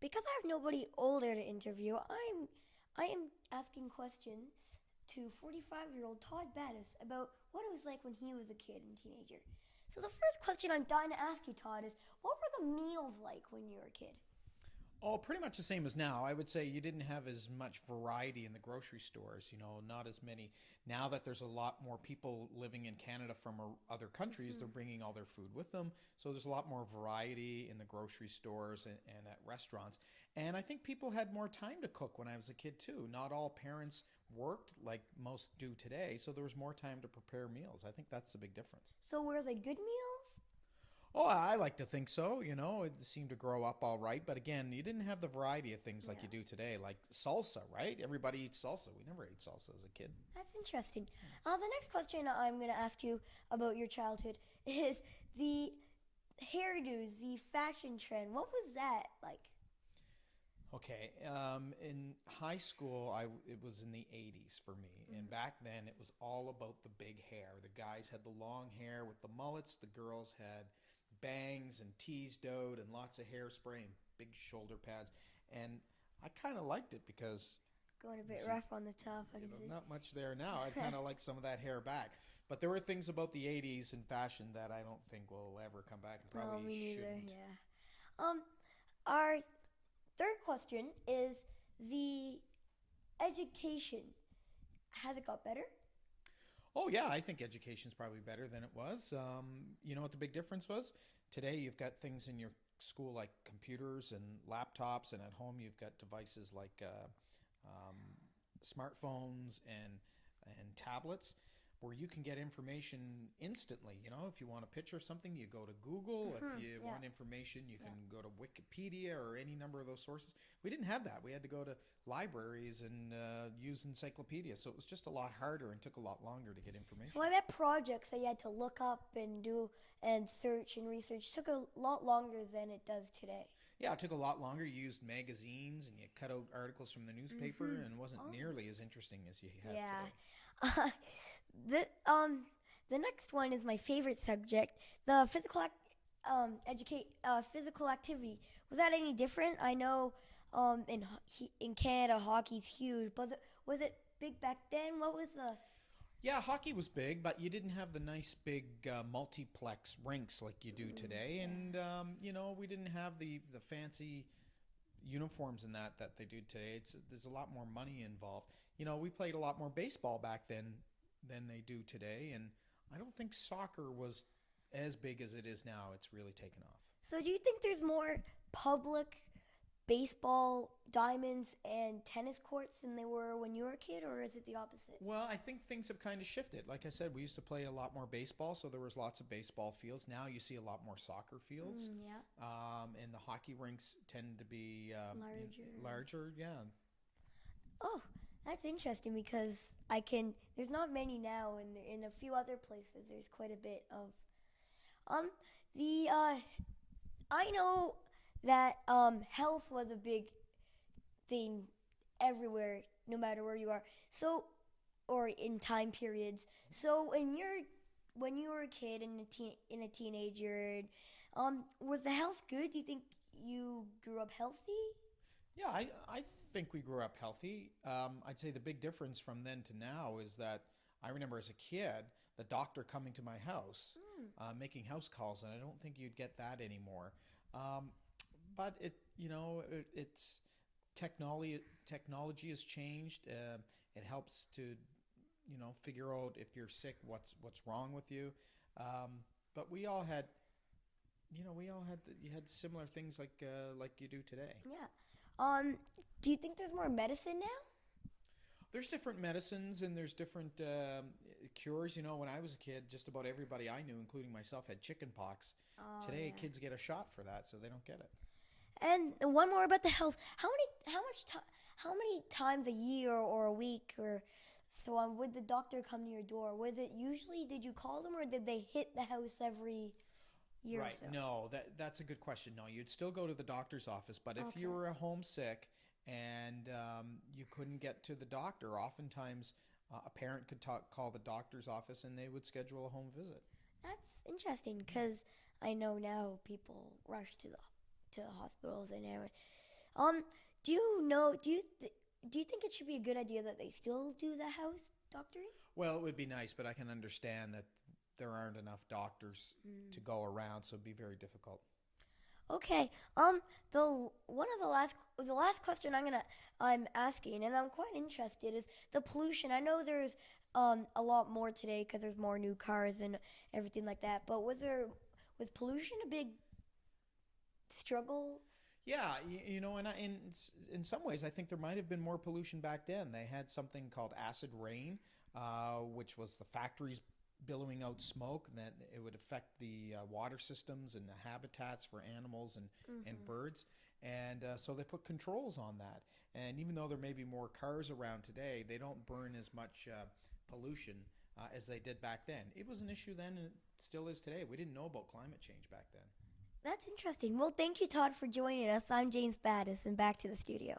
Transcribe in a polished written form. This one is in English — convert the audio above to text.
because I have nobody older to interview, I am asking questions to 45-year-old Todd Battis about what it was like when he was a kid and teenager. So the first question I'm dying to ask you, Todd, is what were the meals like when you were a kid? Oh, pretty much the same as now. I would say you didn't have as much variety in the grocery stores, not as many. Now that there's a lot more people living in Canada from other countries, they're Hmm. bringing all their food with them. So there's a lot more variety in the grocery stores and at restaurants. And I think people had more time to cook when I was a kid too. Not all parents worked like most do today, so there was more time to prepare meals. I think that's the big difference. So were they good meals? Oh, I like to think so. It seemed to grow up all right. But again, you didn't have the variety of things like you Yeah, do today, like salsa, right? Everybody eats salsa. We never ate salsa as a kid. that's interesting. The next question I'm going to ask you about your childhood is the hairdos, the fashion trend. What was that like? Okay, in high school, it was in the 80s for me. And Mm-hmm. back then, it was all about the big hair. The guys had the long hair with the mullets, the girls had bangs and teased out and lots of hairspray and big shoulder pads. And I kind of liked it because Going a bit as rough on the top, I can not much there now. I'd see. kind of like some of that hair back. But there were things about the 80s in fashion that I don't think will ever come back and No, probably me neither. shouldn't. Yeah. Our third question is the education. Has it got better? Oh, yeah, I think education's probably better than it was. You know what the big difference was? Today, you've got things in your school like computers and laptops, and at home, you've got devices like um, smartphones and tablets where you can get information instantly. If you want a picture of something, you go to Google. If you Yeah. want information, you Yeah. can go to Wikipedia or any number of those sources. We didn't have that. We had to go to libraries and use encyclopedias. So it was just a lot harder and took a lot longer to get So information. I bet projects that you had to look up and do and search and research took a lot longer than it does today. Yeah, it took a lot longer. You used magazines and you cut out articles from the newspaper, Mm-hmm. and it wasn't Oh. nearly as interesting as you have Yeah. today. the the next one is my favorite subject. The physical activity. Was that any different? I know in Canada hockey's huge, but was it big back then? What was the Yeah, hockey was big, but you didn't have the nice big multiplex rinks like you do today, yeah. and we didn't have the fancy uniforms and that they do today. There's a lot more money involved. We played a lot more baseball back then than they do today, and I don't think soccer was as big as it is now. It's really taken off. So do you think there's more public baseball diamonds and tennis courts than they were when you were a kid, or is it the opposite? Well, I think things have kind of shifted. Like I said, we used to play a lot more baseball, so there was lots of baseball fields. Now you see a lot more soccer fields, Yeah, and the hockey rinks tend to be larger. larger. Yeah. Oh, that's interesting because I can. There's not many now, and in a few other places, there's quite a bit of. Um, the I know that health was a big thing everywhere, no matter where you are. So, or in time periods. So, when you were a kid and a teenager, was the health good? Do you think you grew up healthy? Yeah, I think we grew up healthy. I'd say the big difference from then to now is that I remember as a kid the doctor coming to my house, Mm. making house calls, and I don't think you'd get that anymore. Um, but it's technology has changed. It helps to figure out if you're sick, what's wrong with you. But you had similar things like you do today. Yeah. Um, do you think there's more medicine now? There's different medicines and there's different cures. When I was a kid, just about everybody I knew, including myself, had chicken pox. Oh Today, yeah. kids get a shot for that, so they don't get it. And one more about the health. How many times a year or a week or so on would the doctor come to your door? Was it usually did you call them or did they hit the house every year or Right. so? No, that's a good question. No, you'd still go to the doctor's office, but if you Okay. were homesick and you couldn't get to the doctor, oftentimes a parent could call the doctor's office and they would schedule a home visit. That's interesting because I know now people rush to the hospitals and everything. Um, do you know? Do you think it should be a good idea that they still do the house doctoring? Well, it would be nice, but I can understand that there aren't enough doctors to go around, so it'd be very difficult. Okay. The one of the last question I'm asking, and I'm quite interested, is the pollution. I know there's a lot more today because there's more new cars and everything like that. But was pollution a big struggle? Yeah, and in some ways, I think there might have been more pollution back then. They had something called acid rain, which was the factories billowing out smoke, and that it would affect the water systems and the habitats for animals and birds. And so they put controls on that. And even though there may be more cars around today, they don't burn as much pollution as they did back then. It was an issue then, and it still is today. We didn't know about climate change back then. That's interesting. Well, thank you, Todd, for joining us. I'm James Battis, and back to the studio.